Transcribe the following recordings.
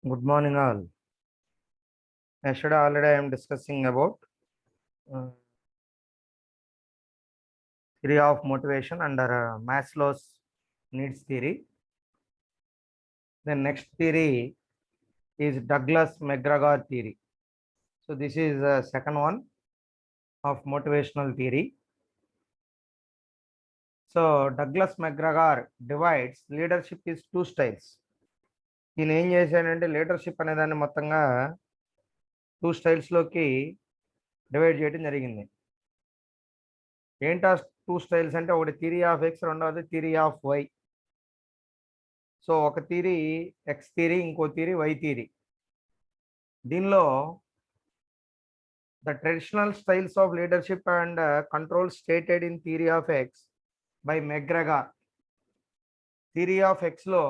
Good morning, all. Yesterday already I am discussing about uh, theory of motivation under Maslow's needs theory. The next theory is Douglas McGregor theory. So this is the second one of motivational theory. So Douglas McGregor divides leadership is two styles. ఈయన ఏం చేశాడంటే leadership అనే దాన్ని మొత్తంగా two స్టైల్స్లోకి divide చేయడం జరిగింది. ఏంటా two styles అంటే ఒకటి థియరీ ఆఫ్ ఎక్స్, రెండవది థియరీ ఆఫ్ వై. సో ఒక థియరీ ఎక్స్ థియరీ, ఇంకో థియరీ వై థియరీ. దీనిలో the traditional styles of leadership and control stated in theory of X by McGregor. Theory of ఎక్స్లో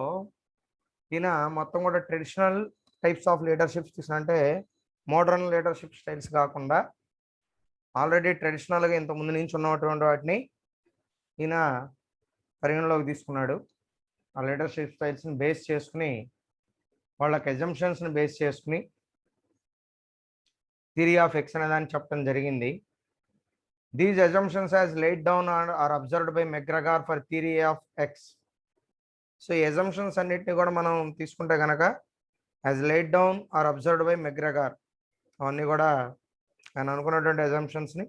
ఈయన మొత్తం కూడా ట్రెడిషనల్ టైప్స్ ఆఫ్ లీడర్షిప్స్ తీసుకున్నా, అంటే మోడర్న్ లీడర్షిప్ స్టైల్స్ కాకుండా ఆల్రెడీ ట్రెడిషనల్గా ఇంతకుముందు నుంచి ఉన్నటువంటి వాటిని ఈయన పరిగణలోకి తీసుకున్నాడు. ఆ లీడర్షిప్ స్టైల్స్ని బేస్ చేసుకుని, వాళ్ళకి ఎజంప్షన్స్ని బేస్ చేసుకుని థియరీ ఆఫ్ ఎక్స్ అనే దాన్ని చెప్పడం జరిగింది. These assumptions as laid down or observed by McGregor for theory of X. So ఈ ఎజంప్షన్స్ అన్నిటిని కూడా మనం తీసుకుంటే కనుక as laid down or observed by McGregor, అవన్నీ కూడా ఆయన అనుకున్నటువంటి ఎజంప్షన్స్ని,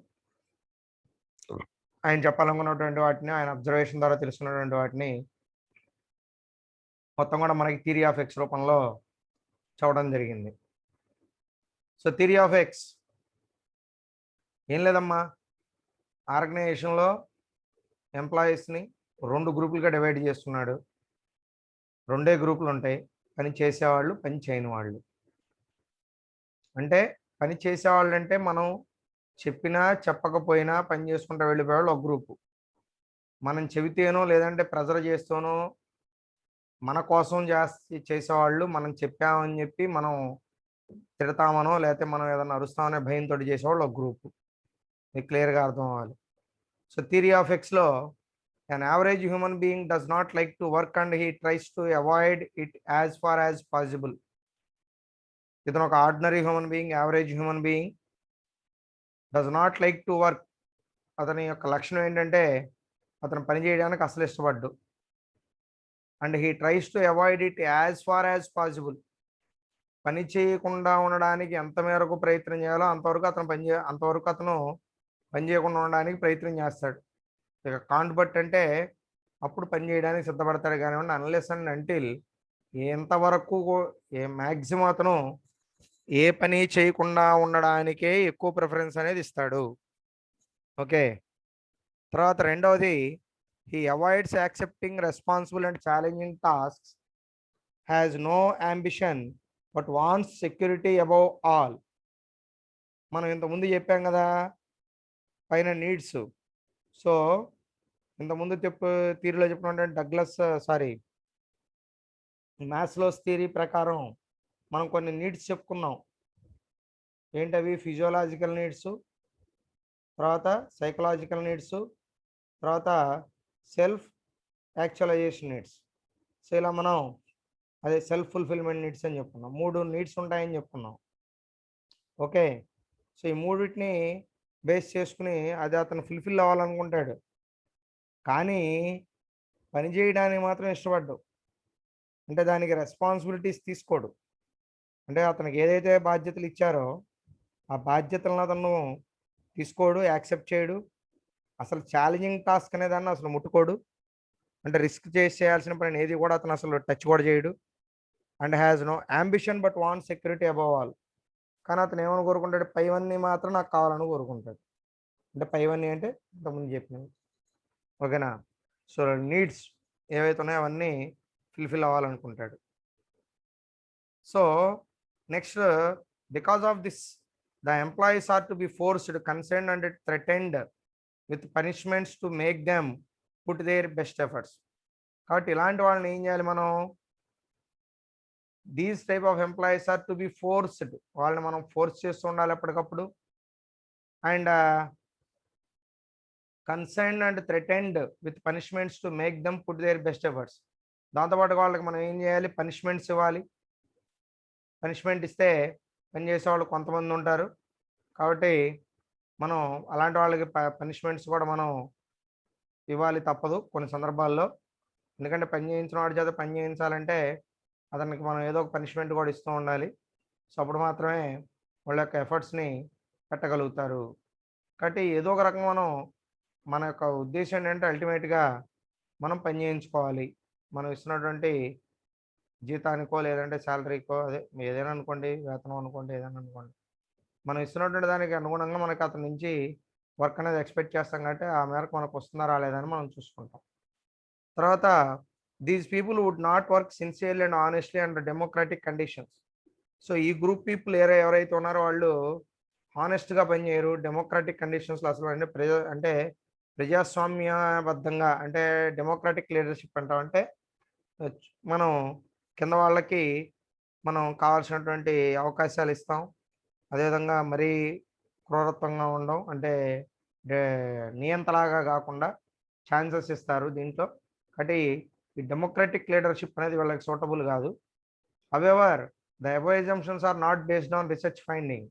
ఆయన చెప్పాలనుకున్నటువంటి వాటిని, ఆయన అబ్జర్వేషన్ ద్వారా తెలుసుకున్నటువంటి వాటిని మొత్తం కూడా మనకి థియరీ ఆఫ్ ఎక్స్ రూపంలో చూడడం జరిగింది. సో థియరీ ఆఫ్ ఎక్స్ ఏం లేదమ్మా, ఆర్గనైజేషన్లో ఎంప్లాయీస్ని రెండు గ్రూపులుగా డివైడ్ చేస్తున్నాడు. రెండే గ్రూపులు ఉంటాయి, పని చేసేవాళ్ళు, పని చేయని వాళ్ళు. అంటే పని చేసేవాళ్ళు అంటే మనం చెప్పినా చెప్పకపోయినా పని చేసుకుంటూ వెళ్ళిపోయేవాళ్ళు ఒక గ్రూపు. మనం చెబితేనో లేదంటే ప్రెజర్ చేస్తూనో మన కోసం చేసేవాళ్ళు, మనం చెప్పామని చెప్పి మనం తిడతామనో లేకపోతే మనం ఏదైనా అరుస్తామనే భయంతో చేసేవాళ్ళు ఒక గ్రూపు. మీకు క్లియర్గా అర్థం అవ్వాలి. సో థియరీ ఆఫ్ ఎక్స్లో an average human being does not like to work and he tries to avoid it as far as possible. ఇతను ఒక ordinary human being, average human being, does not like to work. అతని యొక్క లక్షణం ఏంటంటే అతను పని చేయడానికి అసలు ఇష్టపడ్డు. And he tries to avoid it as far as possible. పని చేయకుండా ఉండడానికి ఎంత మేరకు ప్రయత్నం చేయాలో అంతవరకు అతను పని చేయకుండా ఉండడానికి ప్రయత్నం చేస్తాడు. ఇక కాంట్ బట్ అంటే అప్పుడు పని చేయడానికి సిద్ధపడతాడు కానివ్వండి, అన్లెస్ అండ్ అంటిల్ ఎంతవరకు మ్యాక్సిమం అతను ఏ పని చేయకుండా ఉండడానికే ఎక్కువ ప్రిఫరెన్స్ అనేది ఇస్తాడు. ఓకే, తర్వాత రెండవది he avoids accepting responsible and challenging tasks, has no ambition but wants security above all. మనం ఇంతకుముందు చెప్పాం కదా పైన నీడ్స్. సో ఇంతకుముందు థియరీలో చెప్పినటువంటి మాస్లోస్ థియరీ ప్రకారం మనం కొన్ని నీడ్స్ చెప్పుకున్నాం. ఏంటవి? ఫిజియోలాజికల్ నీడ్స్, తర్వాత సైకలాజికల్ నీడ్స్, తర్వాత సెల్ఫ్ యాక్చువలైజేషన్ నీడ్స్. సో ఇలా మనం అదే సెల్ఫ్ ఫుల్ఫిల్మెంట్ నీడ్స్ అని చెప్పుకున్నాం. 3 నీడ్స్ ఉంటాయని చెప్పుకున్నాం. ఓకే, సో ఈ మూడింటిని బేస్ చేసుకుని అది అతను ఫుల్ఫిల్ అవ్వాలనుకుంటాడు, కానీ పని చేయడానికి మాత్రం ఇష్టపడ్డు. అంటే దానికి రెస్పాన్సిబిలిటీస్ తీసుకోడు. అంటే అతనికి ఏదైతే బాధ్యతలు ఇచ్చారో ఆ బాధ్యతలను అతను తీసుకోడు, యాక్సెప్ట్ చేయడు. అసలు ఛాలెంజింగ్ టాస్క్ అనే దాన్ని అసలు ముట్టుకోడు. అంటే రిస్క్ చేయాల్సిన పని ఏది కూడా అతను అసలు టచ్ కూడా చేయడు. And has no ambition but want security above all. కానీ అతను ఏమని కోరుకుంటాడు? పైవన్నీ మాత్రం నాకు కావాలని కోరుకుంటాడు. అంటే పైవన్నీ అంటే ఇంతకుముందు చెప్పినవి. ఓకేనా? సో నీడ్స్ ఏవైతే ఉన్నాయో అవన్నీ ఫుల్ఫిల్ అవ్వాలనుకుంటాడు. So next, because of this the employees are to be forced, concerned and threatened with punishments to make them put their best efforts. కాబట్టి ఇలాంటి వాళ్ళని ఏం చేయాలి మనం? These type of employees are to be forced, వాళ్ళని మనం force చేస్తూ ఉండాలి ఎప్పటికప్పుడు. And concerned and threatened with punishments to make them put their best efforts. దాంతోపాటు వాళ్ళకి మనం ఏం చేయాలి? పనిష్మెంట్స్ ఇవ్వాలి. పనిష్మెంట్ ఇస్తే పనిచేసేవాళ్ళు కొంతమంది ఉంటారు. కాబట్టి మనం అలాంటి వాళ్ళకి పనిష్మెంట్స్ కూడా మనం ఇవ్వాలి తప్పదు కొన్ని సందర్భాల్లో. ఎందుకంటే పని చేయించిన వాడి చేత పని చేయించాలంటే అతనికి మనం ఏదో ఒక పనిష్మెంట్ కూడా ఇస్తూ ఉండాలి. సో, అప్పుడు మాత్రమే వాళ్ళ యొక్క ఎఫర్ట్స్‌ని పెట్టగలుగుతారు. కాబట్టి ఏదో ఒక రకంగా మన యొక్క ఉద్దేశ్యం ఏంటంటే అల్టిమేట్‌గా మనం పని చేయించుకోవాలి. మనం ఇస్తున్నటువంటి జీతానికో లేదంటే సాలరీకో అదే ఏదైనా అనుకోండి, వేతనం అనుకోండి, ఏదైనా అనుకోండి. మనం ఇస్తున్నటువంటి దానికి అనుగుణంగా మనకు అతని నుంచి వర్క్ అనేది ఎక్స్‌పెక్ట్ చేస్తాం కాబట్టి ఆ మేరకు మనకు వస్తుందా రాలేదా అని మనం చూసుకుంటాం. తర్వాత these people would not work sincerely and honestly under democratic conditions. So, ఈ గ్రూప్ పీపుల్ ఎవరైతే ఉన్నారో వాళ్ళు హానెస్ట్‌గా పనిచేయరు. డెమోక్రాటిక్ కండిషన్స్‌లో అసలు అంటే ప్రజాస్వామ్యబద్ధంగా అంటే డెమోక్రాటిక్ లీడర్‌షిప్ అంటాం. అంటే మనం కింద వాళ్ళకి మనం కావాల్సినటువంటి అవకాశాలు ఇస్తాం. అదేవిధంగా మరీ క్రూరత్వంగా ఉండం. అంటే డే నియంతలాగా గాకుండా ఛాన్సెస్ ఇస్తారు దీంట్లో. కాబట్టి ఈ డెమోక్రాటిక్ లీడర్‌షిప్ అనేది వీళ్ళకి సూటబుల్ గాదు. However the above assumptions are not based on research finding.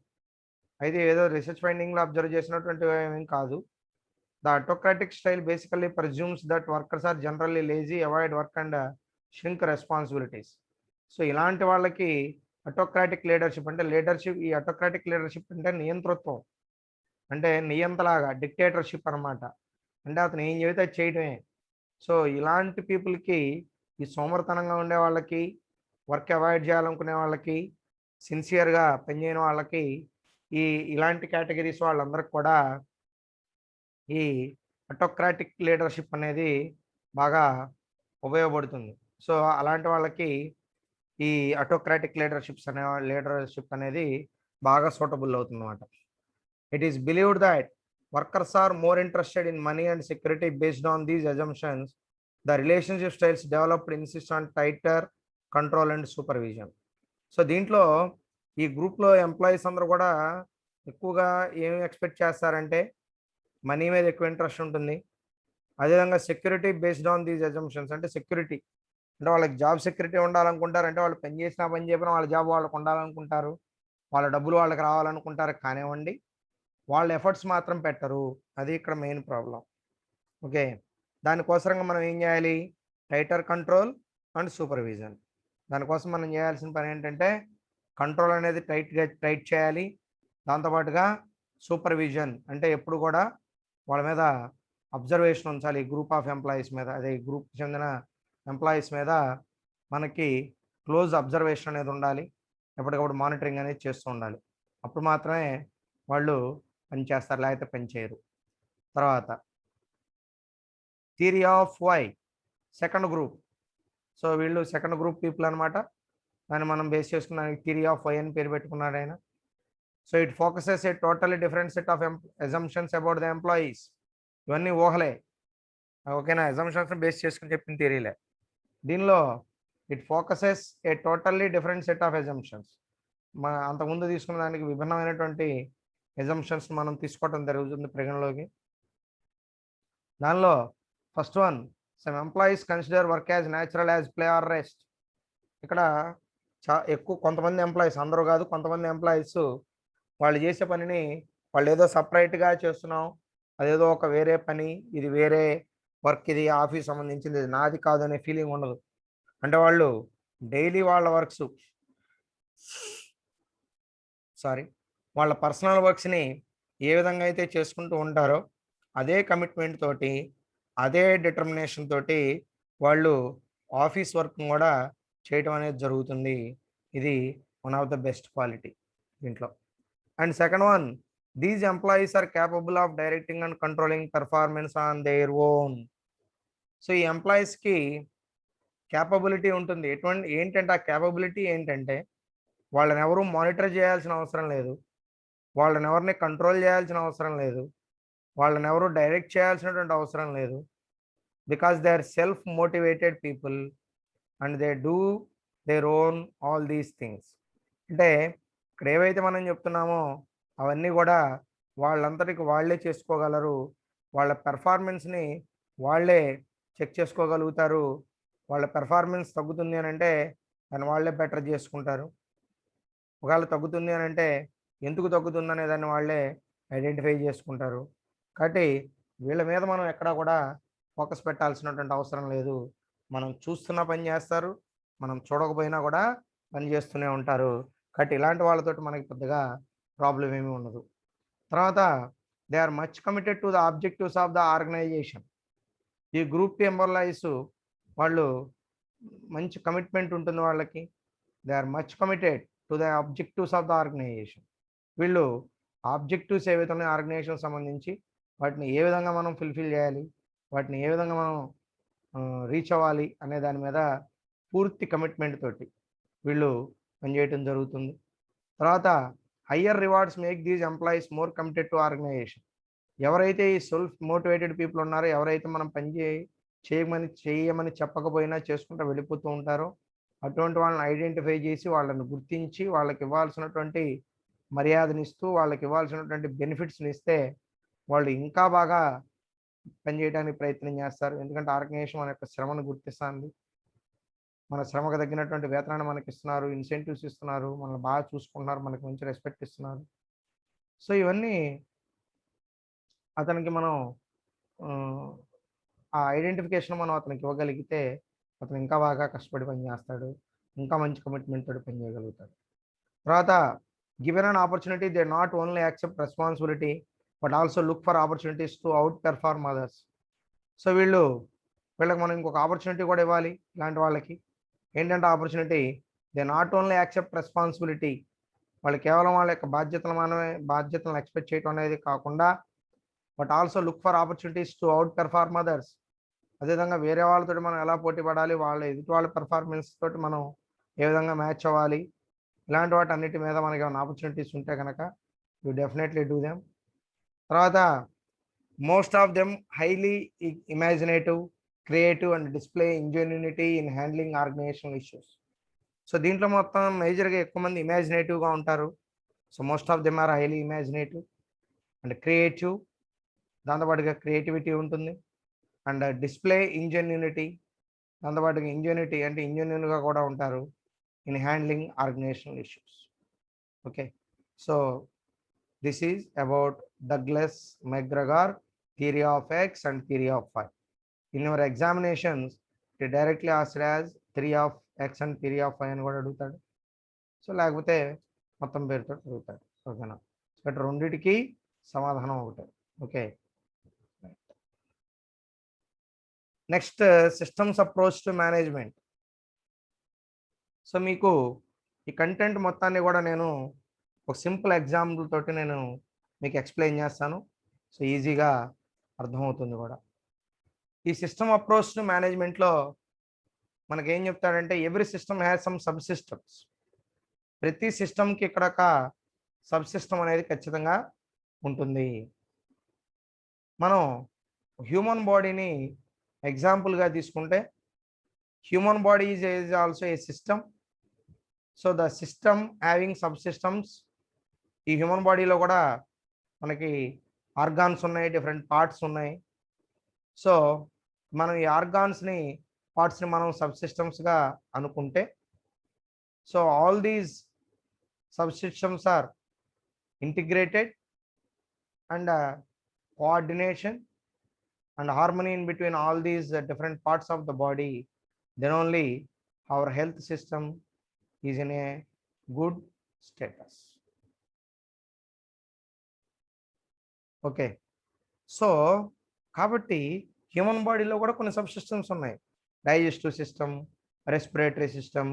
అయితే ఏదో రిసర్చ్ ఫైండింగ్‌లో అబ్జర్వ్ చేసినటువంటివి ఏం కాదు. The autocratic style basically presumes that workers are generally lazy, avoid work and shirk responsibilities. So, ఇలాంటి వాళ్ళకి ఆటోక్రాటిక్ లీడర్‌షిప్ అంటే ఈ ఆటోక్రాటిక్ లీడర్‌షిప్ అంటే నియంతృత్వం. అంటే నియంతలాగా డిక్టేటర్‌షిప్ అనమాట. అంటే అతను ఏం చెబితే అది చేయటమే. సో, ఇలాంటి పీపుల్‌కి ఈ సోమరితనంగా ఉండే వాళ్ళకి, వర్క్ అవాయిడ్ చేయాలనుకునే వాళ్ళకి, సిన్సియర్‌గా పనిచేయని వాళ్ళకి, ఈ ఇలాంటి కేటగరీస్ వాళ్ళందరికి కూడా ఈ ఆటోక్రాటిక్ లీడర్‌షిప్ అనేది బాగా ఉపయోగపడుతుంది. సో, అలాంటి వాళ్ళకి ఈ ఆటోక్రాటిక్ లీడర్‌షిప్ అనేది బాగా సూటబుల్ అవుతుందన్నమాట. It is believed that workers are more interested in money and security based on these assumptions. The relationship styles developed insist on tighter control and supervision. So, దీంట్లో ఈ గ్రూప్‌లో employees అందరూ కూడా ఎక్కువగా ఏమి ఎక్స్‌పెక్ట్ చేస్తారంటే మనీ మీద ఎక్కువ ఇంట్రెస్ట్ ఉంటుంది. అదేవిధంగా security based on these assumptions అంటే సెక్యూరిటీ. అంటే వాళ్ళకి జాబ్ సెక్యూరిటీ ఉండాలనుకుంటారు. అంటే వాళ్ళు పని చేసినా, పని చేయకపోయినా వాళ్ళ జాబ్ వాళ్ళకి ఉండాలనుకుంటారు. వాళ్ళ డబ్బులు వాళ్ళకి రావాలనుకుంటారు కానివ్వండి. వాళ్ళ ఎఫర్ట్స్ మాత్రం పెట్టరు. అది ఇక్కడ మెయిన్ ప్రాబ్లమ్. ఓకే. దానికోసరంగా మనం ఏం చేయాలి? Tighter control and supervision. దానికోసం మనం చేయాల్సిన పనేంటంటే కంట్రోల్ అనేది టైట్ చేయాలి. దాంతో పాటుగా సూపర్విజన్ అంటే ఎప్పుడు కూడా వాళ్ళ మీద అబ్జర్వేషన్ ఉంచాలి. గ్రూప్ ఆఫ్ ఎంప్లాయీస్ మీద అదే గ్రూప్‌కి చెందిన ఎంప్లాయీస్ మీద మనకి క్లోజ్ అబ్జర్వేషన్ అనేది ఉండాలి. ఎప్పటికప్పుడు మానిటరింగ్ అనేది చేస్తూ ఉండాలి. అప్పుడు మాత్రమే వాళ్ళు పని చేస్తారు. లేకపోతే పని చేయరు. తర్వాత theory of Y second group. So, వీళ్ళు సెకండ్ గ్రూప్ పీపుల్ అనమాట. దాన్ని మనం బేస్ చేసుకున్న థియరీ ఆఫ్ వై అని పేరు పెట్టుకున్నాడాయన. So, it focuses a totally different set of assumptions about the employees. ఇవన్నీ ఊహలే. ఓకేనా? అజంప్షన్స్‌ని బేస్ చేసుకొని చెప్పిన థియరీలే. దీనిలో it focuses a totally different set of assumptions. అంతకుముందు తీసుకున్న దానికి విభిన్నమైనటువంటి అజంప్షన్స్ మనం తీసుకోవటం జరుగుతుంది పరిగణలోకి. దానిలో first one some employees consider work as natural as play or rest. ఇక్కడ ఎక్కువ కొంతమంది ఎంప్లాయీస్ అందరూ కాదు కొంతమంది ఎంప్లాయీస్ వాళ్ళు చేసే పనిని వాళ్ళు ఏదో సపరేట్‌గా చేస్తున్నాం. అదేదో ఒక వేరే పని, ఇది వేరే వర్క్, ఇది ఆఫీస్ సంబంధించింది, ఇది నాది కాదు అనే ఫీలింగ్ ఉండదు. అంటే వాళ్ళు డైలీ వాళ్ళ వర్క్స్ సారీ వాళ్ళ పర్సనల్ వర్క్స్‌ని ఏ విధంగా అయితే చేసుకుంటూ ఉంటారో, అదే కమిట్మెంట్ తోటి, అదే డిటర్మినేషన్ తోటి వాళ్ళు ఆఫీస్ వర్క్‌ని గూడా చేయటం అనేది జరుగుతుంది. ఇది one of the best quality దీంట్లో. And second one these employees are capable of directing and controlling performance on their own. So, ఈ ఎంప్లాయీస్‌కి కేపబిలిటీ ఉంటుంది. ఏంటంటే ఆ కేపబిలిటీ ఏంటంటే వాళ్ళనెవరు మానిటర్ చేయాల్సిన అవసరం లేదు. వాళ్ళనెవరిని కంట్రోల్ చేయాల్సిన అవసరం లేదు. వాళ్ళనెవరు డైరెక్ట్ చేయాల్సినటువంటి అవసరం లేదు. Because they are self motivated people and they do their own all these things. అంటే ఇక్కడ ఏవైతే మనం చెప్తున్నామో అవన్నీ గూడా వాళ్ళంతటికి వాళ్ళే చేసుకోగలరు. వాళ్ళ పెర్ఫార్మన్స్‌ని వాళ్ళే చెక్ చేసుకోగలుగుతారు. వాళ్ళ పెర్ఫార్మన్స్ తగ్గుతుంది అనంటే దాన్ని వాళ్ళే బెటర్ జేసుకుంటారు. ఒకవేళ తగ్గుతుంది అని అంటే ఎందుకు తగ్గుతుంది అనే దాన్ని వాళ్ళే ఐడెంటిఫై చేసుకుంటారు. కాబట్టి వీళ్ళ మీద మనం ఎక్కడా కూడా ఫోకస్ పెట్టాల్సినటువంటి అవసరం లేదు. మనం చూస్తున్నా పని చేస్తారు. మనం చూడకపోయినా కూడా పని చేస్తూనే ఉంటారు. కాబట్టి ఇలాంటి వాళ్ళతోటి మనకి పెద్దగా ప్రాబ్లమ్ ఏమీ ఉండదు. తర్వాత they are much committed to the objectives of the organisation. ఈ గ్రూప్ ఎంప్లాయీస్ వాళ్ళు మంచి కమిట్మెంట్ ఉంటుంది వాళ్ళకి. They are much committed to the objectives of the organisation. వీళ్ళు ఆబ్జెక్టివ్స్ ఏవైతే ఉన్నాయో ఆర్గనైజేషన్ సంబంధించి వాటిని ఏ విధంగా మనం ఫుల్ఫిల్ చేయాలి, వాటిని ఏ విధంగా మనం రీచ్ అవ్వాలి అనే దాని మీద పూర్తి కమిట్మెంట్ తోటి వీళ్ళు పనిచేయటం జరుగుతుంది. తర్వాత higher rewards make these employees more committed to organisation. ఎవరైతే ఈ సెల్ఫ్ మోటివేటెడ్ పీపుల్ ఉన్నారో, ఎవరైతే మనం చేయమని చెప్పకపోయినా చేసుకుంటూ వెళ్ళిపోతూ ఉంటారో, అటువంటి వాళ్ళని ఐడెంటిఫై చేసి వాళ్ళని గుర్తించి వాళ్ళకి ఇవ్వాల్సినటువంటి మర్యాదనిస్తూ వాళ్ళకి ఇవ్వాల్సినటువంటి బెనిఫిట్స్ని ఇస్తే వాళ్ళు ఇంకా బాగా పనిచేయడానికి ప్రయత్నం చేస్తారు. ఎందుకంటే ఆర్గనైజేషన్ మన యొక్క శ్రమను గుర్తిస్తుంది. మన శ్రమకు తగ్గినటువంటి వేతనాన్ని మనకి ఇస్తున్నారు, ఇన్సెంటివ్స్ ఇస్తున్నారు, మనల్ని బాగా చూసుకుంటున్నారు, మనకి మంచి రెస్పెక్ట్ ఇస్తున్నారు. సో ఇవన్నీ అతనికి మనం ఆ ఐడెంటిఫికేషన్ మనం అతనికి ఇవ్వగలిగితే అతను ఇంకా బాగా కష్టపడి పనిచేస్తాడు, ఇంకా మంచి కమిట్మెంట్ తోటి పనిచేయగలుగుతాడు. తర్వాత given an opportunity they not only accept responsibility but also look for opportunities to out perform others. So వీళ్ళకి మనం ఇంకొక ఆపర్చునిటీ కూడా ఇవ్వాలి. ఇలాంటి వాళ్ళకి ఏంటంటే opportunity, they not only accept responsibility. వాళ్ళు కేవలం వాళ్ళ యొక్క బాధ్యతలను ఎక్స్పెక్ట్ చేయడం అనేది కాకుండా but also look for opportunities to out perform others. అదేవిధంగా వేరే వాళ్ళతో మనం ఎలా పోటీ పడాలి, ఎదుటి వాళ్ళ పెర్ఫార్మెన్స్ తోటి మనం ఏ విధంగా మ్యాచ్ అవ్వాలి, ఇలాంటి వాటి అన్నిటి మీద మనకి ఏమైనా ఆపర్చునిటీస్ ఉంటే కనుక యూ డెఫినెట్లీ డూ దెమ్. తర్వాత most of them highly imaginative, creative and display ingenuity in handling organisational issues. So దీంట్లో మొత్తం మేజర్గా ఎక్కువ మంది ఇమాజినేటివ్గా ఉంటారు. So most of them are highly imaginative and creative. దాంతోపాటుగా క్రియేటివిటీ ఉంటుంది. అండ్ డిస్ప్లే ఇంజెన్యూనిటీ, దాంతోపాటుగా ఇంజెన్యూటీ అంటే ఇంజెన్యూన్గా కూడా ఉంటారు in handling organisational issues. Okay, so this is about Douglas McGregor theory of X and theory of Y. In your examinations it directly asked as theory of X and theory of Y అని కూడా అడుగుతాడు. So లేకపోతే మొత్తం పేరుతో అడుగుతాడు. ఓకేనా, but రెండింటికి సమాధానం ఒకటే. Okay, next systems approach to management. So మీకు ఈ కంటెంట్ మొత్తాన్ని కూడా నేను ఒక సింపుల్ ఎగ్జాంపుల్ తోటి నేను మీకు ఎక్స్ప్లెయిన్ చేస్తాను. సో ఈజీగా అర్థమవుతుంది కూడా. ఈ సిస్టమ్ అప్రోచ్ టు మేనేజ్మెంట్లో మనకేం చెప్తాడంటే every system has some sub systems. ప్రతి సిస్టమ్కి ఇక్కడ ఒక సబ్ సిస్టమ్ అనేది ఖచ్చితంగా ఉంటుంది. మనం హ్యూమన్ బాడీని ఎగ్జాంపుల్గా తీసుకుంటే human body is also a system. So the system having sub systems. ఈ హ్యూమన్ బాడీలో కూడా మనకి ఆర్గాన్స్ ఉన్నాయి, డిఫరెంట్ పార్ట్స్ ఉన్నాయి. సో మనం ఈ ఆర్గాన్స్ని పార్ట్స్ని మనం సబ్ సిస్టమ్స్గా అనుకుంటే, so all these sub systems are integrated and coordination and harmony in between all these different parts of the body, then only our health system is in a good status. Okay, so కాబట్టి human బాడీలో కూడా కొన్ని sub systems ఉన్నాయి. Digestive system, respiratory system,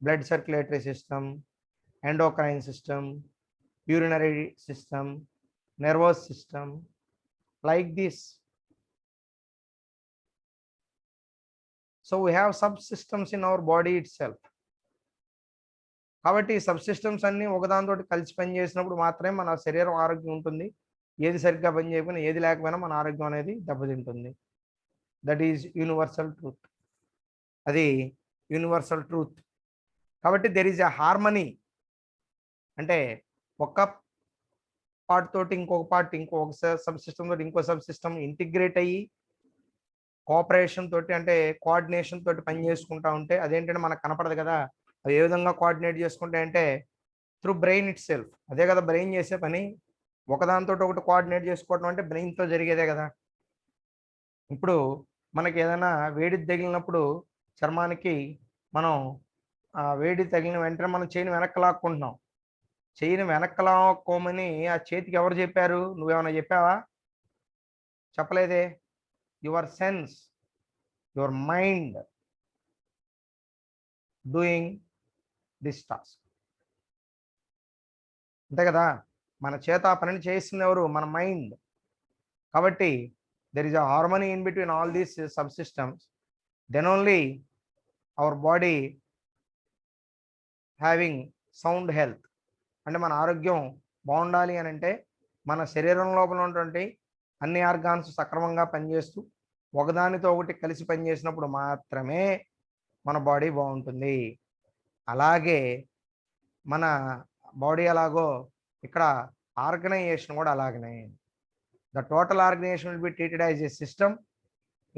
blood circulatory system, endocrine system, urinary system, nervous system, like this. So we have subsystems in our body itself. కాబట్టి sub systems అన్నీ ఒకదానితో కలిసి పనిచేసినప్పుడు మాత్రమే మన శరీరం ఆరోగ్యం ఉంటుంది. ఏది సరిగ్గా పని చేయకపోయినా, ఏది లేకపోయినా మన ఆరోగ్యం అనేది దెబ్బతింటుంది. That is universal truth. అది యూనివర్సల్ ట్రూత్. కాబట్టి దెర్ ఈజ్ ఎ హార్మనీ. అంటే ఒక పార్ట్ తోటి ఇంకొక పార్ట్, ఇంకొక సబ్ సిస్టమ్ తోటి ఇంకో సబ్ సిస్టమ్ ఇంటిగ్రేట్ అయ్యి కోఆపరేషన్ తోటి అంటే కోఆర్డినేషన్ తోటి పని చేసుకుంటా ఉంటే అదేంటంటే మనకు కనపడదు కదా. అవి ఏ విధంగా కోఆర్డినేట్ చేసుకుంటే అంటే త్రూ బ్రెయిన్ ఇట్ సెల్ఫ్. అదే కదా బ్రెయిన్ చేసే పని. ఒకదానితో ఒకటి కోఆర్డినేట్ చేసుకోవడం అంటే బ్రెయిన్తో జరిగేదే కదా. ఇప్పుడు మనకి ఏదైనా వేడి తగిలినప్పుడు చర్మానికి మనం వేడి తగిలిన వెంటనే మనం చేయిని వెనక్కి లాక్కుంటున్నాం. చేయిని వెనక్కి లాక్కోమని ఆ చేతికి ఎవరు చెప్పారు? నువ్వేమన్నా చెప్పావా? చెప్పలేదే. Your sense, your mind doing this task. అంతే కదా. మన చేత ఆ పనిని చేయిస్తుంది ఎవరు? మన మైండ్. కాబట్టి there is a harmony in between all these sub systems. Then only our body having sound health. అంటే మన ఆరోగ్యం బాగుండాలి అని అంటే మన శరీరం లోపల ఉన్నటువంటి అన్ని ఆర్గాన్స్ సక్రమంగా పనిచేస్తూ ఒకదానితో ఒకటి కలిసి పనిచేసినప్పుడు మాత్రమే మన బాడీ బాగుంటుంది. అలాగే మన బాడీ ఎలాగో ఇక్కడ ఆర్గనైజేషన్ కూడా అలాగనే. The total organisation will be treated as a system.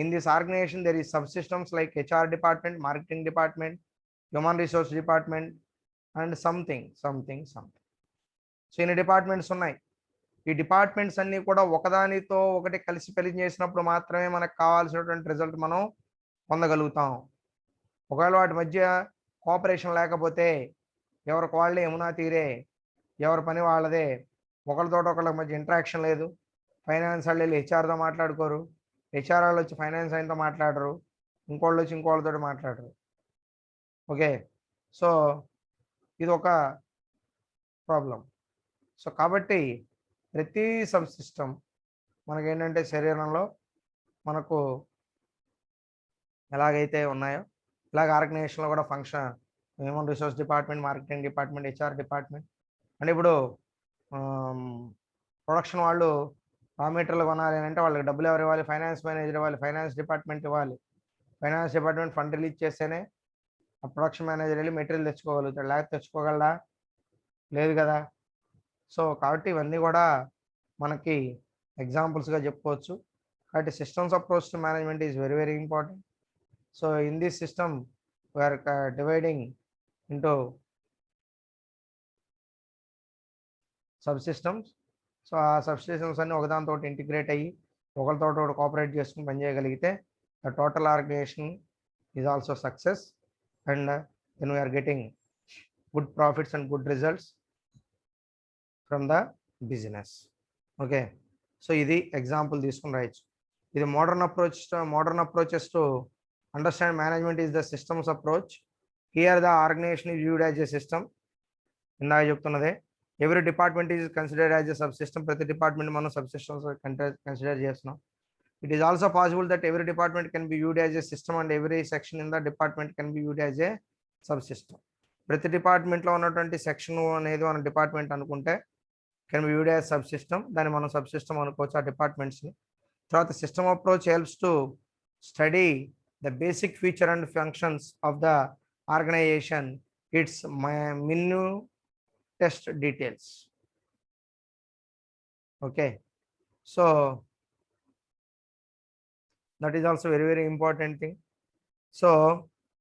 In this organisation there is sub systems like HR department, marketing department, human resource department and something. So ఇన్ని డిపార్ట్మెంట్స్ ఉన్నాయి. ఈ డిపార్ట్మెంట్స్ అన్నీ కూడా ఒకదానితో ఒకటి కలిసి పనిచేసినప్పుడు మాత్రమే మనకు కావాల్సినటువంటి రిజల్ట్ మనం పొందగలుగుతాం. ఒకవేళ వాటి మధ్య కోఆపరేషన్ లేకపోతే ఎవరికి వాళ్ళే యమునా తీరే, ఎవరి పని వాళ్ళదే, ఒకరితో ఒకళ్ళ మధ్య ఇంటరాక్షన్ లేదు. ఫైనాన్స్ వాళ్ళు వెళ్ళి హెచ్ఆర్తో మాట్లాడుకోరు, హెచ్ఆర్ వాళ్ళు వచ్చి ఫైనాన్స్ ఆయనతో మాట్లాడరు, ఇంకోళ్ళు వచ్చి ఇంకోళ్ళతో మాట్లాడరు. ఓకే, సో ఇది ఒక ప్రాబ్లం. సో కాబట్టి ప్రతి సబ్ సిస్టమ్ మనకేంటంటే శరీరంలో మనకు ఎలాగైతే ఉన్నాయో ఇలాగ ఆర్గనైజేషన్లో కూడా function human resource department, marketing department, HR department. అంటే ఇప్పుడు ప్రొడక్షన్ వాళ్ళు రా మెటీరియల్ కొనాలి అని అంటే వాళ్ళకి డబ్బులు ఎవరు ఇవ్వాలి? ఫైనాన్స్ మేనేజర్ ఇవ్వాలి, ఫైనాన్స్ డిపార్ట్మెంట్ ఇవ్వాలి. ఫైనాన్స్ డిపార్ట్మెంట్ ఫండ్ రిలీజ్ చేస్తేనే ఆ ప్రొడక్షన్ మేనేజర్ వెళ్ళి మెటీరియల్ తెచ్చుకోగలుగుతాడు, లేకపోతే తెచ్చుకోగలడా? లేదు కదా. సో కాబట్టి ఇవన్నీ కూడా మనకి ఎగ్జాంపుల్స్గా చెప్పుకోవచ్చు. కాబట్టి systems approach to management is very very important. So in this system we are dividing into sub systems. So ఆ సబ్ సిస్టమ్స్ అన్ని ఒకదానితో ఇంటిగ్రేట్ అయ్యి ఒకరితో ఒకటి కోఆపరేట్ చేసుకుని పనిచేయగలిగితే the total organisation is also success and then we are getting good profits and good results from the business. Okay, so ఇది example తీసుకుని రాయొచ్చు. ఇది modern approaches to understand management is the systems approach. Here the organisation is viewed as a system. ఇందాక చెప్తున్నదే every department is considered as a sub system. ప్రతి department మనం sub systems consider చేస్తున్నాం. It is also possible that every department can be viewed as a system and every section in the department can be viewed as a sub system. ప్రతి డిపార్ట్మెంట్లో ఉన్నటువంటి section అనేది మన department అనుకుంటే can be viewed as sub system. దాన్ని మనం sub system అనుకోవచ్చు ఆ డిపార్ట్మెంట్స్ని. తర్వాత system approach helps to study the basic feature and functions of the organisation, its minute test details. Okay, so that is also very very important thing. So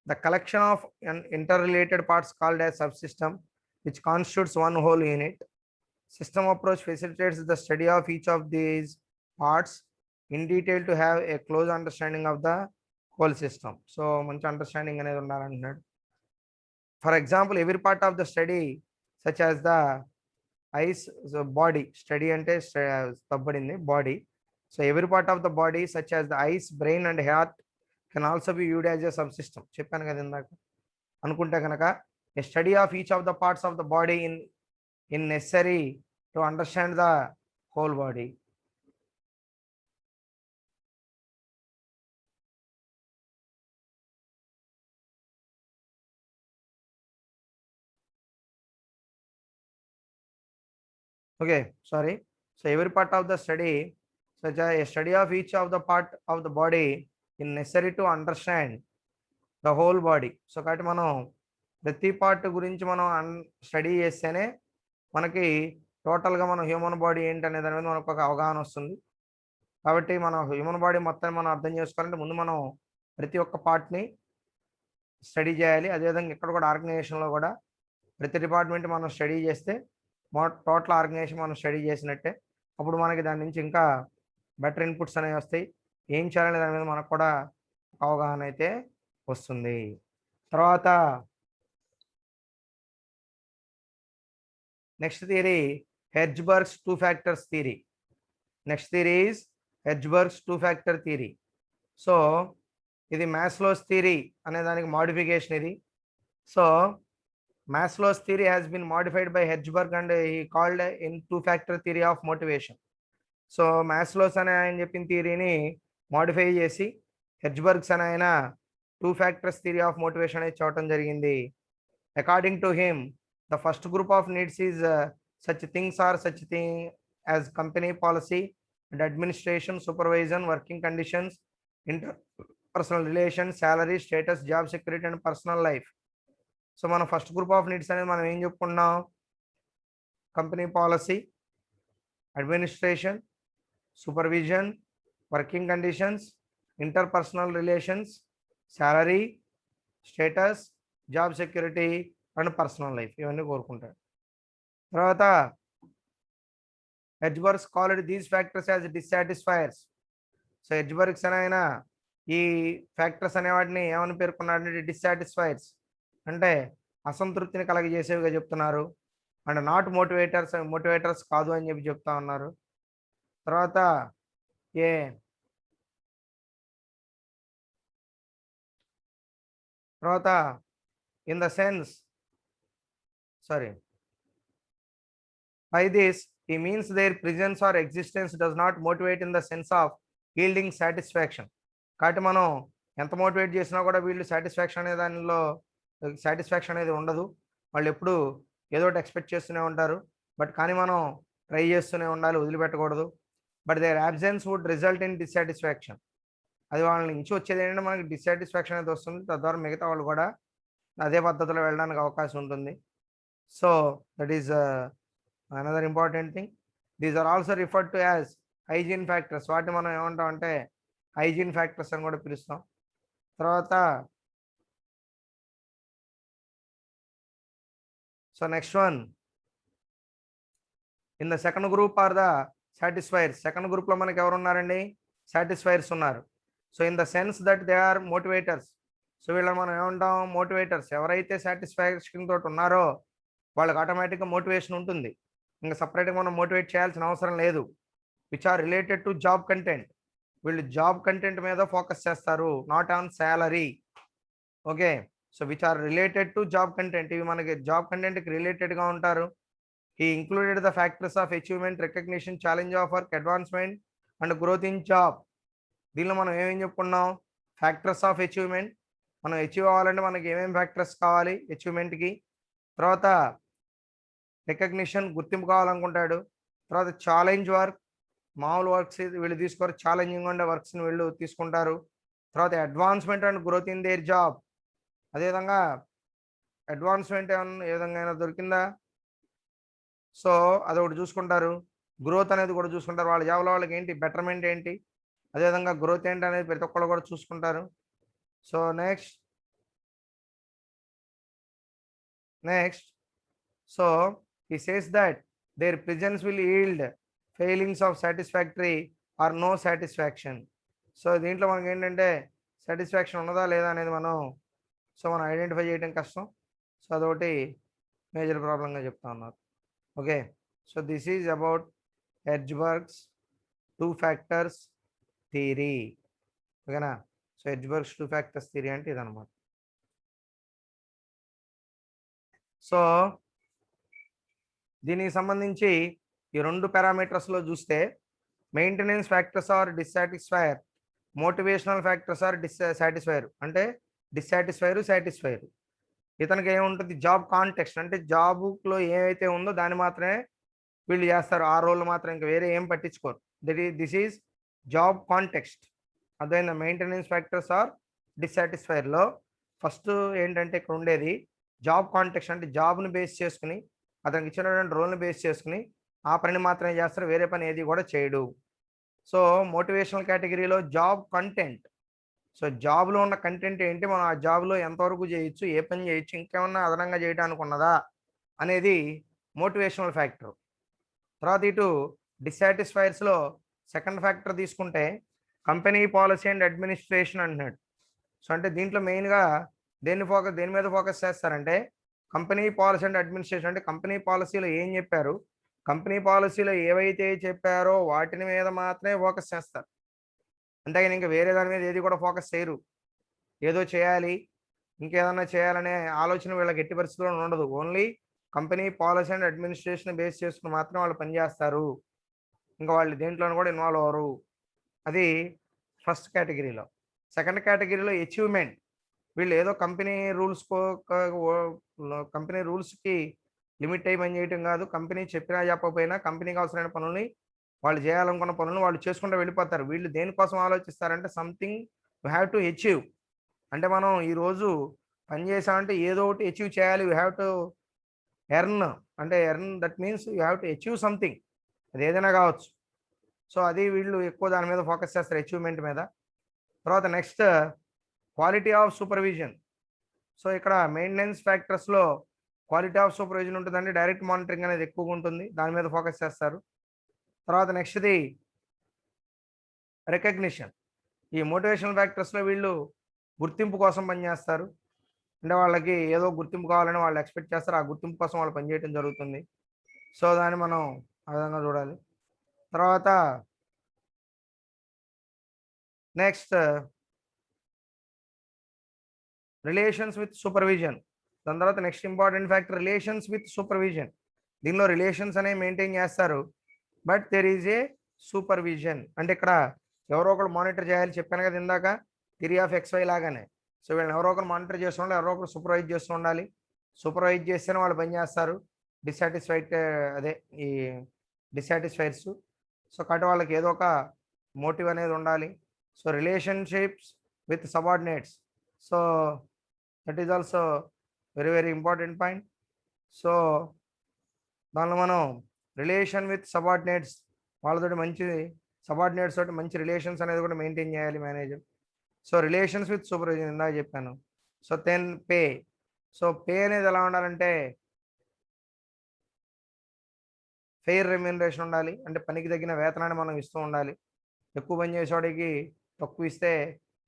the collection of interrelated parts called as subsystem which constitutes one whole unit. System approach facilitates the study of each of these parts in detail to have a close understanding of the whole system. So manchi understanding anedi undalantunnadu. For example, every part of the study such as the eyes, so body study ante tabbadindi body. So every part of the body such as the eyes, brain and heart can also be viewed as a subsystem. Cheppanu kada indaka. Anukunte ganaka a study of each of the parts of the body in necessary to understand the whole body. Okay, sorry. So every part of the study such as a study of each of the part of the body in necessary to understand the whole body. So కాబట్టి మనం ప్రతి part గురించి మనం study చేస్తేనే మనకి టోటల్గా మన human body ఏంటనే దాని మీద మనకు ఒక అవగాహన వస్తుంది. కాబట్టి మన హ్యూమన్ బాడీ మొత్తం మనం అర్థం చేసుకోవాలంటే ముందు మనం ప్రతి ఒక్క పార్ట్ని స్టడీ చేయాలి. అదేవిధంగా ఇక్కడ కూడా ఆర్గనైజేషన్లో కూడా ప్రతి డిపార్ట్మెంట్ మనం స్టడీ చేస్తే టోటల్ ఆర్గనైజేషన్ మనం స్టడీ చేసినట్టే. అప్పుడు మనకి దాని నుంచి ఇంకా బెటర్ ఇన్పుట్స్ అనేవి వస్తాయి. ఏం చేయాలనే దాని మీద మనకు కూడా అవగాహన అయితే వస్తుంది. తర్వాత next theory Herzberg's 2 factors theory. Next theory is Herzberg's 2 factor theory. So ఇది మాస్లోస్ థియరీ అనే దానికి మోడిఫికేషన్ ఇది. So Maslow's theory has been modified by Herzberg and he called in 2 factor theory of motivation. So Maslow's అనే ఆయన చెప్పిన థియరీని modify చేసి హెర్జ్బర్గ్స్ అనే ఆయన 2 ఫ్యాక్టర్స్ థియరీ ఆఫ్ మోటివేషన్ అనేది చూడటం జరిగింది. According to him the first group of needs is such things are such thing as company policy and administration, supervision, working conditions, interpersonal relations, salary, status, job security and personal life. So మన first group of needs అనేది మనం ఏం చెప్పుకున్నాం? Company policy, administration, supervision, working conditions, interpersonal relations, salary, status, job security and personal life ఇవన్నీ కోరుకుంటాడు. తర్వాత Herzberg's called these factors as dissatisfiers. So Herzberg's అని ఆయన ఈ ఫ్యాక్టర్స్ అనే వాటిని ఏమని పేర్కొన్నాడంటే డిస్సాటిస్ఫైయర్స్, అంటే అసంతృప్తిని కలగజేసేవిగా చెప్తున్నారు. అండ్ నాట్ మోటివేటర్స్ కాదు అని చెప్పి చెప్తా ఉన్నారు. తర్వాత in the sense by this he means their presence or existence does not motivate in the sense of yielding satisfaction. కాబట్టి మనం ఎంత మోటివేట్ చేసినా కూడా వీళ్ళు సాటిస్ఫాక్షన్ అనే దానిలో సాటిస్ఫాక్షన్ అనేది ఉండదు. వాళ్ళు ఎప్పుడు ఏదో ఒకటి ఎక్స్పెక్ట్ చేస్తూనే ఉంటారు. బట్ కానీ మనం ట్రై చేస్తూనే ఉండాలి, వదిలిపెట్టకూడదు. But their absence would result in dissatisfaction. అది వాళ్ళ నుంచి వచ్చేది ఏంటంటే మనకి డిస్సాటిస్ఫాక్షన్ అనేది వస్తుంది. తద్వారా మిగతా వాళ్ళు కూడా అదే పద్ధతిలో వెళ్ళడానికి అవకాశం ఉంటుంది. So that is another important thing. These are also referred to as hygiene factors. వాటిని మనం ఏమంటాం అంటే హైజీన్ ఫ్యాక్టర్స్ అని కూడా పిలుస్తాం. తర్వాత so next one in the second group are the satisfiers. Second గ్రూప్లో మనకి ఎవరు ఉన్నారండి? సాటిస్ఫైర్స్ ఉన్నారు. So in the sense that they are motivators. So వీళ్ళని మనం ఏమంటాం? మోటివేటర్స్. ఎవరైతే సాటిస్ఫాక్షన్ తోటి ఉన్నారో వాళ్ళకి ఆటోమేటిక్గా మోటివేషన్ ఉంటుంది. ఇంకా సపరేట్గా మనం మోటివేట్ చేయాల్సిన అవసరం లేదు. Which are related to job content. వీళ్ళు జాబ్ కంటెంట్ మీద ఫోకస్ చేస్తారు, not on salary. Okay, so which are related to job content. ఇవి మనకి జాబ్ కంటెంట్కి రిలేటెడ్గా ఉంటారు. ఈ included the factors of achievement, recognition, challenge of work, advancement and growth in job. దీనిలో మనం ఏమేం చెప్పుకున్నాం? Factors of achievement. మనం అచీవ్ అవ్వాలంటే మనకి ఏమేమి ఫ్యాక్టర్స్ కావాలి అచీవ్మెంట్కి? తర్వాత రికగ్నిషన్, గుర్తింపు కావాలనుకుంటాడు. తర్వాత ఛాలెంజ్ వర్క్, మామూలు వర్క్స్ వీళ్ళు తీసుకోరు, ఛాలెంజింగ్ ఉండే వర్క్స్ని వీళ్ళు తీసుకుంటారు. తర్వాత advancement and growth in their job. అదేవిధంగా అడ్వాన్స్మెంట్ ఏమన్నా ఏ విధంగా అయినా దొరికిందా, సో అదొకటి చూసుకుంటారు. గ్రోత్ అనేది కూడా చూసుకుంటారు. వాళ్ళ జాబ్లో వాళ్ళకి ఏంటి బెటర్మెంట్ ఏంటి, అదేవిధంగా గ్రోత్ ఏంటి అనేది ప్రతి ఒక్కళ్ళు కూడా చూసుకుంటారు. So next so he says that their presence will yield feelings of satisfactory or no satisfaction. So దీంట్లో మనకి ఏంటంటే సాటిస్ఫాక్షన్ ఉన్నదా లేదా అనేది మనం ఐడెంటిఫై చేయడం కష్టం. సో అదొకటి మేజర్ ప్రాబ్లంగా చెప్తా ఉన్నారు. Okay, so this is about Herzberg's 2 factors theory. ఓకేనా? సో హెర్జ్బర్గ్స్ 2 ఫ్యాక్టర్స్ థియరీ అంటే ఇదనమాట. సో దీనికి సంబంధించి ఈ 2 పారామీటర్స్లో చూస్తే maintenance factors are dissatisfier, motivational factors are dissatisfier. అంటే డిస్సాటిస్ఫైర్, సాటిస్ఫైర్. ఇతనికి ఏముంటుంది? జాబ్ కాంటెక్స్ట్, అంటే జాబ్లో ఏమైతే ఉందో దాన్ని మాత్రమే వీళ్ళు చేస్తారు, ఆ రోల్ మాత్రం, ఇంకా వేరే ఏం పట్టించుకోరు. This is job context. అదైనా మెయింటెనెన్స్ ఫ్యాక్టర్స్ ఆర్ డిస్సాటిస్ఫైర్లో ఫస్ట్ ఏంటంటే ఇక్కడ ఉండేది జాబ్ కాంటెక్స్ట్, అంటే జాబ్ని బేస్ చేసుకుని అతనికి ఇచ్చినటువంటి రోల్ని బేస్ చేసుకుని ఆ పని మాత్రమే చేస్తారు, వేరే పని ఏది కూడా చేయడు. సో మోటివేషనల్ కేటగిరీలో జాబ్ కంటెంట్. సో జాబ్లో ఉన్న కంటెంట్ ఏంటి, మనం ఆ జాబ్లో ఎంతవరకు చేయొచ్చు, ఏ పని చేయొచ్చు, ఇంకేమన్నా అదనంగా చేయడానికి ఉన్నదా అనేది మోటివేషనల్ ఫ్యాక్టర్. తర్వాత ఇటు డిస్సాటిస్ఫైర్స్లో సెకండ్ ఫ్యాక్టర్ తీసుకుంటే కంపెనీ పాలసీ అండ్ అడ్మినిస్ట్రేషన్ అంటున్నాడు. సో అంటే దీంట్లో మెయిన్గా దేని మీద ఫోకస్ చేస్తారంటే కంపెనీ పాలసీ అండ్ అడ్మినిస్ట్రేషన్. అంటే కంపెనీ పాలసీలో ఏం చెప్పారు, కంపెనీ పాలసీలో ఏవైతే చెప్పారో వాటిని మీద మాత్రమే ఫోకస్ చేస్తారు. అంతేగాని ఇంకా వేరే దాని మీద ఏది కూడా ఫోకస్ చేయరు. ఏదో చేయాలి, ఇంకేదన్నా చేయాలనే ఆలోచన వీళ్ళకి ఎట్టి పరిస్థితుల్లో ఉండదు. Only company policy and administration base చేసుకుని మాత్రం వాళ్ళు పనిచేస్తారు. ఇంకా వాళ్ళు దేంట్లోనూ కూడా ఇన్వాల్వ్ అవ్వరు. అది ఫస్ట్ కేటగిరీలో. సెకండ్ కేటగిరీలో అచీవ్మెంట్. వీళ్ళు ఏదో కంపెనీ రూల్స్కి లిమిట్ అయ్యి పని చేయటం కాదు. కంపెనీ చెప్పినా చెప్పకపోయినా కంపెనీకి అవసరమైన పనుల్ని వాళ్ళు చేయాలనుకున్న పనులను వాళ్ళు చేసుకుంటూ వెళ్ళిపోతారు. వీళ్ళు దేనికోసం ఆలోచిస్తారంటే something you have to achieve. అంటే మనం ఈరోజు పని చేసామంటే ఏదో ఒకటి అచీవ్ చేయాలి. You have to earn. అంటే earn that means you have to achieve something. అది ఏదైనా కావచ్చు. సో అది వీళ్ళు ఎక్కువ దాని మీద ఫోకస్ చేస్తారు, అచీవ్మెంట్ మీద. తర్వాత next quality of supervision. So ఇక్కడ మెయింటెనెన్స్ ఫ్యాక్టర్స్లో క్వాలిటీ ఆఫ్ సూపర్విజన్ ఉంటుందండి. డైరెక్ట్ మానిటరింగ్ అనేది ఎక్కువగా ఉంటుంది, దాని మీద ఫోకస్ చేస్తారు. తర్వాత నెక్స్ట్ది రికగ్నిషన్. ఈ మోటివేషనల్ ఫ్యాక్టర్స్లో వీళ్ళు గుర్తింపు కోసం పనిచేస్తారు. అంటే వాళ్ళకి ఏదో గుర్తింపు కావాలని వాళ్ళు ఎక్స్పెక్ట్ చేస్తారు. ఆ గుర్తింపు కోసం వాళ్ళు పనిచేయడం జరుగుతుంది. సో దాన్ని మనం ఆ విధంగా చూడాలి. తర్వాత నెక్స్ట్ రిలేషన్స్ విత్ సూపర్విజన్. దాని తర్వాత next important factor relations with supervision. దీనిలో రిలేషన్స్ అనేవి మెయింటైన్ చేస్తారు, but there is a supervision. అంటే ఇక్కడ ఎవరో ఒకరు మానిటర్ చేయాలి. చెప్పాను కదా ఇందాక, థియరీ ఆఫ్ XY లాగానే. సో వీళ్ళని ఎవరో ఒకరు మానిటర్ చేస్తూ ఉండాలి, ఎవరో ఒకరు సూపర్వైజ్ చేస్తూ ఉండాలి. సూపర్వైజ్ చేస్తేనే వాళ్ళు పని చేస్తారు. అదే ఈ డిస్సాటిస్ఫైర్స్. సో కాబట్టి వాళ్ళకి ఏదో ఒక మోటివ్ అనేది ఉండాలి. So relationships with subordinates. So that is also very very important point. So దానిలో మనం రిలేషన్ విత్ సబార్డినేట్స్, వాళ్ళతోటి మంచి సబార్డినేట్స్ తోటి మంచి రిలేషన్స్ అనేది కూడా మెయింటైన్ చేయాలి manager. So relations with supervision ఇందాక చెప్పాను. So then pay. So pay అనేది ఎలా ఉండాలంటే ఫెయిర్ రెమ్యూనరేషన్ ఉండాలి. అంటే పనికి తగిన వేతనాన్ని మనం ఇస్తూ ఉండాలి. ఎక్కువ పని చేసేవాడికి తక్కువ ఇస్తే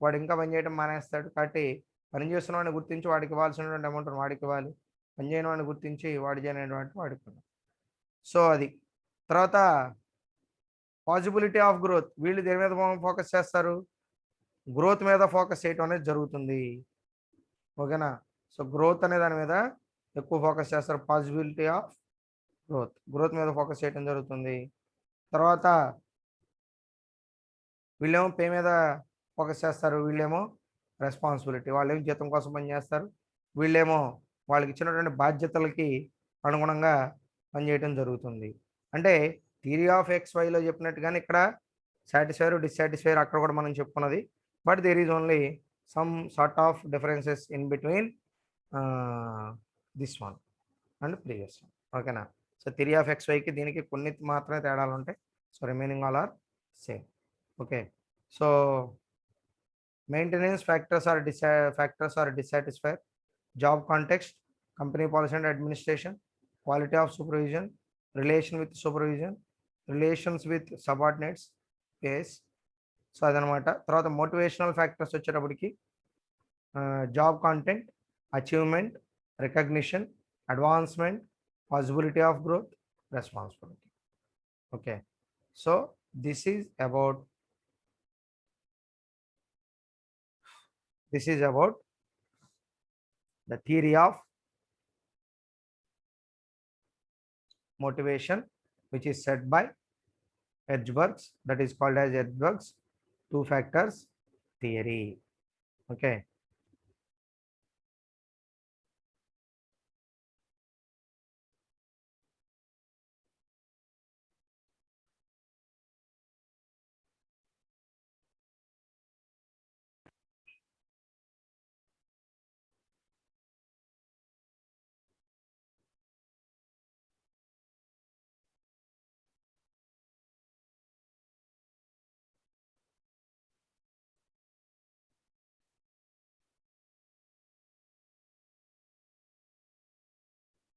వాడు ఇంకా పని చేయడం మానేస్తాడు. కాబట్టి పని చేస్తున్నవాడిని గుర్తించి వాడికి ఇవ్వాల్సినటువంటి అమౌంట్ వాడికి ఇవ్వాలి. పని చేయని వాడిని గుర్తించి వాడి చేయనటువంటి వాడికి ఇవ్వాలి. సో అది. తర్వాత పాసిబిలిటీ ఆఫ్ గ్రోత్. వీళ్ళు దేని మీద ఫోకస్ చేస్తారు, గ్రోత్ మీద ఫోకస్ చేయడం అనేది జరుగుతుంది. ఓకేనా. సో గ్రోత్ అనే దాని మీద ఎక్కువ ఫోకస్ చేస్తారు. పాసిబిలిటీ ఆఫ్ గ్రోత్ మీద ఫోకస్ చేయడం జరుగుతుంది. తర్వాత వీళ్ళేమో పే మీద ఫోకస్ చేస్తారు, వీళ్ళేమో రెస్పాన్సిబిలిటీ. వాళ్ళేమో జీతం కోసం పనిచేస్తారు, వీళ్ళేమో వాళ్ళకి ఇచ్చినటువంటి బాధ్యతలకి అనుగుణంగా పనిచేయడం జరుగుతుంది. అంటే థియరీ ఆఫ్ XYలో చెప్పినట్టుగానే ఇక్కడ సాటిస్ఫైర్ డిస్సాటిస్ఫైర్ అక్కడ కూడా మనం చెప్పుకున్నది. But there is only some sort of differences in between this one and previous one. ఓకేనా. సో థియరీ ఆఫ్ XYకి దీనికి కొన్ని మాత్రమే తేడాలు ఉంటాయి. So remaining all are same. Okay. So maintenance factors are dissatisfier, job context, company policy and administration, quality of supervision, relation with supervision, relations with subordinates, pays. So అదనమాట. తర్వాత motivational factors వచ్చేటప్పటికి job content, achievement, recognition, advancement, possibility of growth, responsibility. Okay. So this is about the theory of motivation, which is set by Hertzberg's, that is called as Hertzberg's two factors theory. Okay.